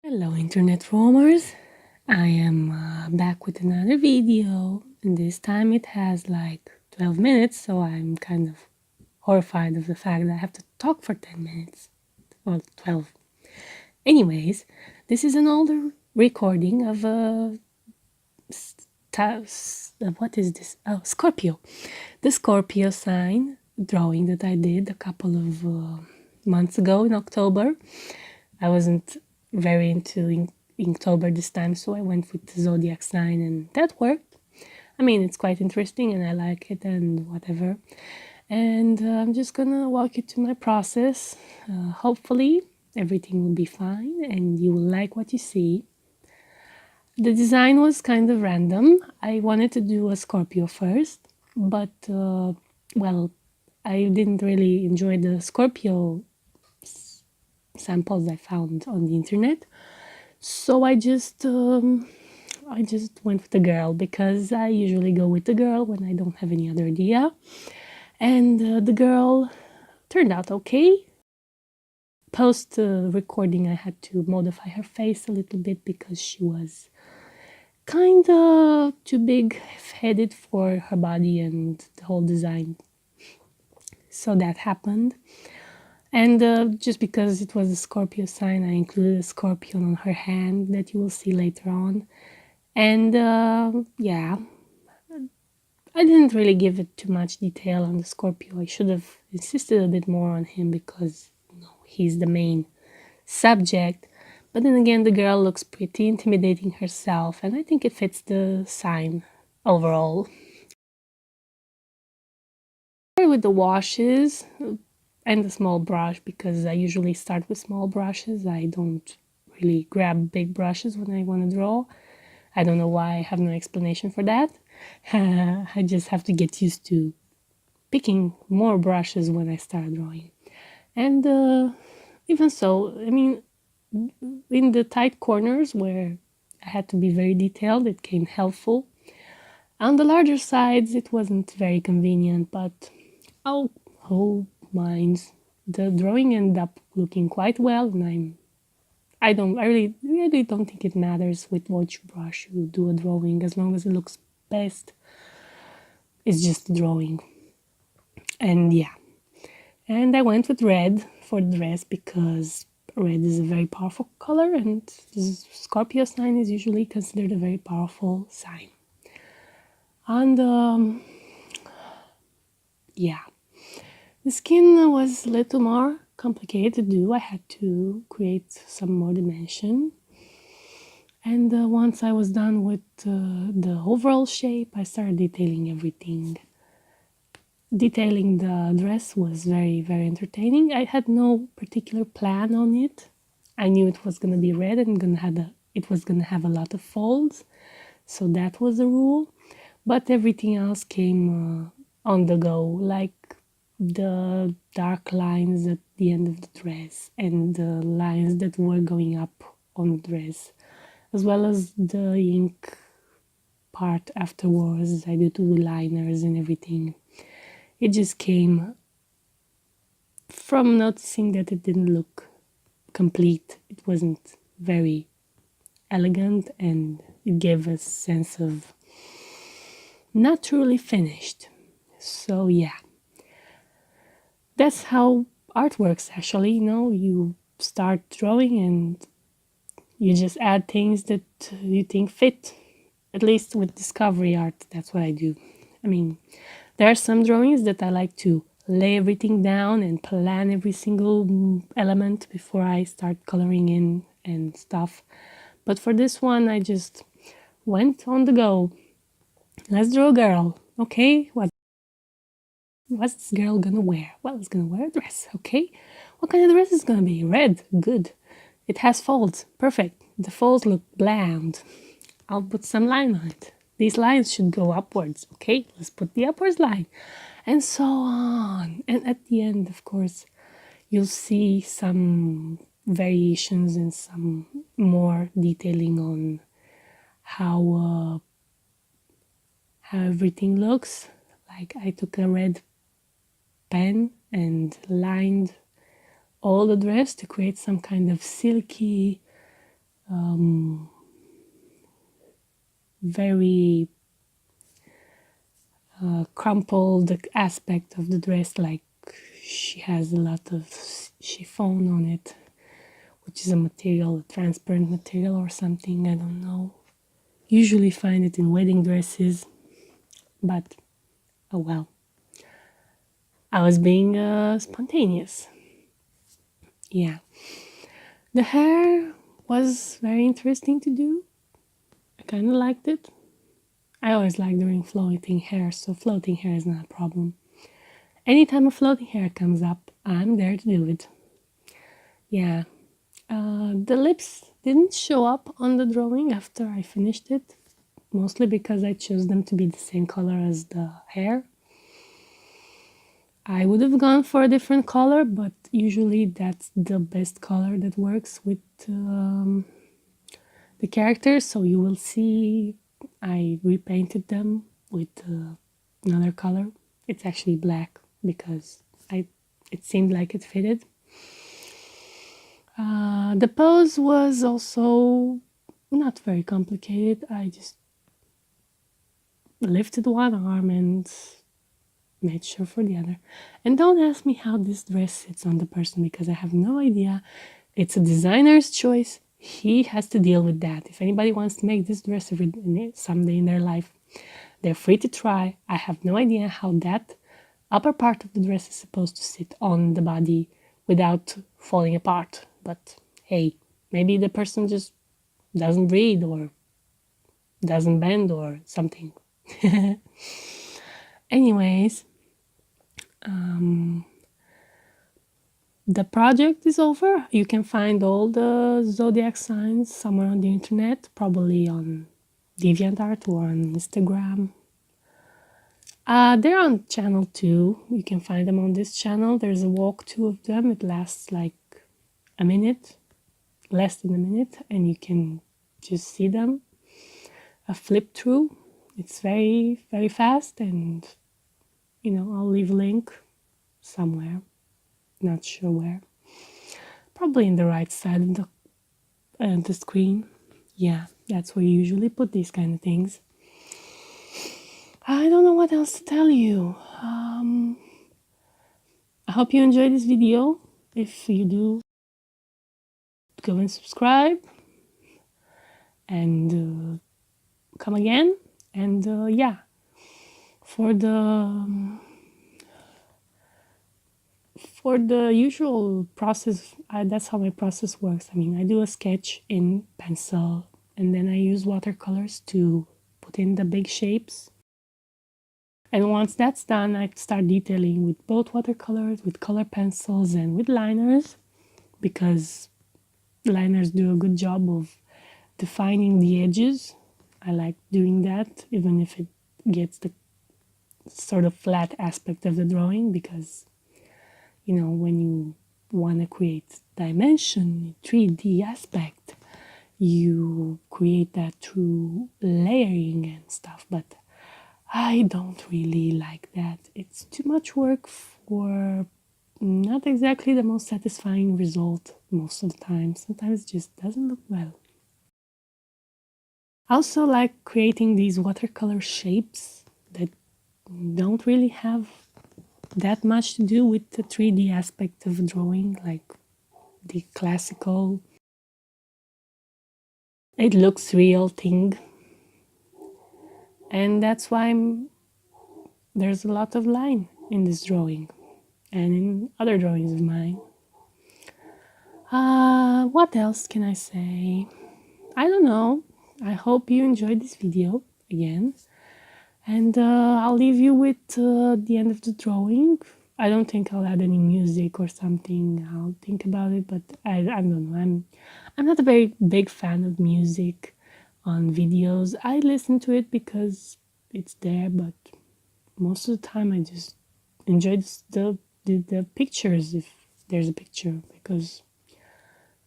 Hello internet roamers, I am back with another video, and this time it has like 12 minutes, so I'm kind of horrified of the fact that I have to talk for 10 minutes, well 12. Anyways, this is an older recording of what is this? Oh, Scorpio. The Scorpio sign drawing that I did a couple of months ago in October. I wasn't very into Inktober this time, so I went with the Zodiac sign, and that worked. I mean, it's quite interesting and I like it and whatever. And I'm just gonna walk you through my process. Hopefully everything will be fine and you will like what you see. The design was kind of random. I wanted to do a Scorpio first, but well, I didn't really enjoy the Scorpio samples I found on the internet. So I just went with the girl because I usually go with the girl when I don't have any other idea. And the girl turned out okay. Post recording I had to modify her face a little bit because she was kind of too big-headed for her body and the whole design. So that happened. And just because it was a Scorpio sign, I included a scorpion on her hand that you will see later on. And yeah, I didn't really give it too much detail on the Scorpio. I should have insisted a bit more on him because, you know, he's the main subject. But then again, the girl looks pretty intimidating herself, and I think it fits the sign overall. With the washes and the small brush, because I usually start with small brushes. I don't really grab big brushes when I want to draw. I don't know why, I have no explanation for that. I just have to get used to picking more brushes when I start drawing. And even so, I mean, in the tight corners where I had to be very detailed, it came helpful. On the larger sides, it wasn't very convenient, but oh minds. The drawing ended up looking quite well, and I really don't think it matters with which brush you do a drawing, as long as it looks best. It's just a drawing. And yeah. And I went with red for the dress because red is a very powerful color, and the Scorpio sign is usually considered a very powerful sign. And yeah. The skin was a little more complicated to do. I had to create some more dimension. And once I was done with the overall shape, I started detailing everything. Detailing the dress was very, very entertaining. I had no particular plan on it. I knew it was going to be red and it was going to have a lot of folds. So that was the rule. But everything else came on the go, like the dark lines at the end of the dress and the lines that were going up on the dress, as well as the ink part afterwards. I do 2 liners and everything. It just came from noticing that it didn't look complete. It wasn't very elegant, and it gave a sense of not truly finished. So yeah. That's how art works, actually. You know, you start drawing and you just add things that you think fit. At least with discovery art, that's what I do. I mean, there are some drawings that I like to lay everything down and plan every single element before I start coloring in and stuff. But for this one, I just went on the go. Let's draw a girl. Okay, what's this girl gonna wear? Well, it's gonna wear a dress, okay? What kind of dress is gonna be? Red, good. It has folds, perfect. The folds look bland. I'll put some line on it. These lines should go upwards, okay? Let's put the upwards line. And so on. And at the end, of course, you'll see some variations and some more detailing on how everything looks. Like I took a red pen and lined all the dress to create some kind of silky very crumpled aspect of the dress, like she has a lot of chiffon on it, which is a material, a transparent material or something, I don't know. Usually find it in wedding dresses, but oh well. I was being spontaneous. Yeah. The hair was very interesting to do. I kind of liked it. I always like doing floating hair, so floating hair is not a problem. Anytime a floating hair comes up, I'm there to do it. Yeah. The lips didn't show up on the drawing after I finished it, mostly because I chose them to be the same color as the hair. I would have gone for a different color, but usually that's the best color that works with the characters. So you will see I repainted them with another color. It's actually black because it seemed like it fitted. The pose was also not very complicated. I just lifted one arm and made sure for the other. And don't ask me how this dress sits on the person because I have no idea. It's a designer's choice. He has to deal with that. If anybody wants to make this dress someday in their life, they're free to try. I have no idea how that upper part of the dress is supposed to sit on the body without falling apart. But hey, maybe the person just doesn't breathe or doesn't bend or something. Anyways, the project is over. You can find all the zodiac signs somewhere on the internet, probably on DeviantArt or on Instagram. They're on channel 2. You can find them on this channel. There's a walkthrough of them. It lasts like a minute, less than a minute, and you can just see them. A flip through. It's very, very fast, and I'll leave a link somewhere. Not sure where. Probably in the right side of the screen. Yeah, that's where you usually put these kind of things. I don't know what else to tell you. I hope you enjoyed this video. If you do, go and subscribe and come again. And yeah, for the usual process, that's how my process works. I mean, I do a sketch in pencil and then I use watercolors to put in the big shapes. And once that's done, I start detailing with both watercolors, with color pencils, and with liners, because liners do a good job of defining the edges. I like doing that, even if it gets the sort of flat aspect of the drawing, because, when you want to create dimension, 3D aspect, you create that through layering and stuff. But I don't really like that. It's too much work for not exactly the most satisfying result most of the time. Sometimes it just doesn't look well. I also like creating these watercolor shapes that don't really have that much to do with the 3D aspect of drawing, like the classical, it looks real thing. And that's why there's a lot of line in this drawing and in other drawings of mine. What else can I say? I don't know. I hope you enjoyed this video again. And I'll leave you with the end of the drawing. I don't think I'll add any music or something. I'll think about it, but I don't know. I'm not a very big fan of music on videos. I listen to it because it's there, but most of the time I just enjoy the pictures, if there's a picture, because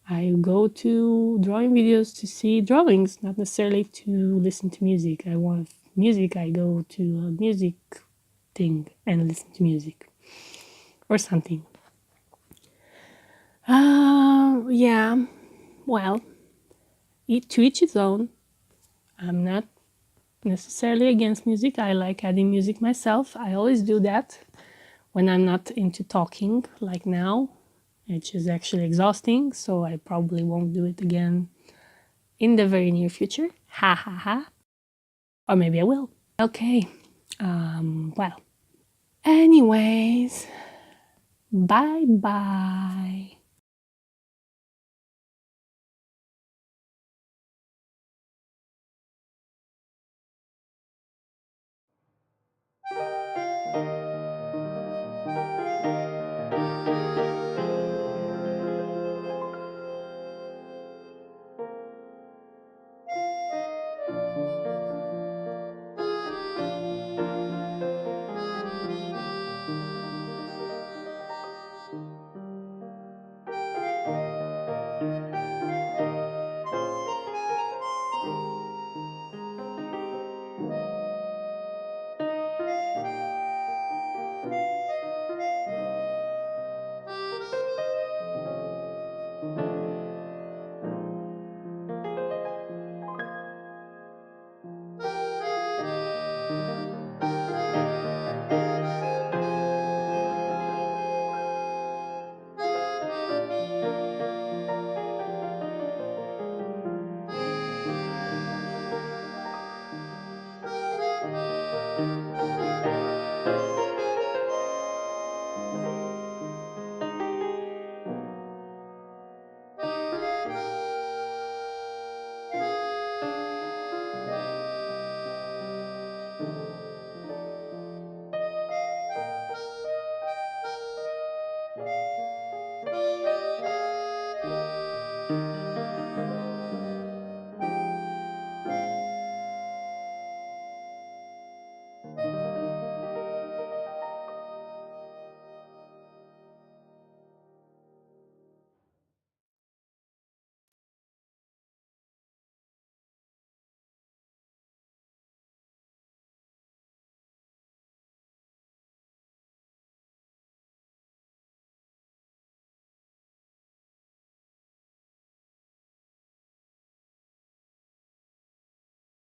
I go to drawing videos to see drawings, not necessarily to listen to music. I want music, I go to a music thing and listen to music or something. Yeah, well, to each his own. I'm not necessarily against music. I like adding music myself. I always do that when I'm not into talking, like now, which is actually exhausting, so I probably won't do it again in the very near future. Ha ha ha. Or maybe I will. Okay. Well. Anyways, bye bye.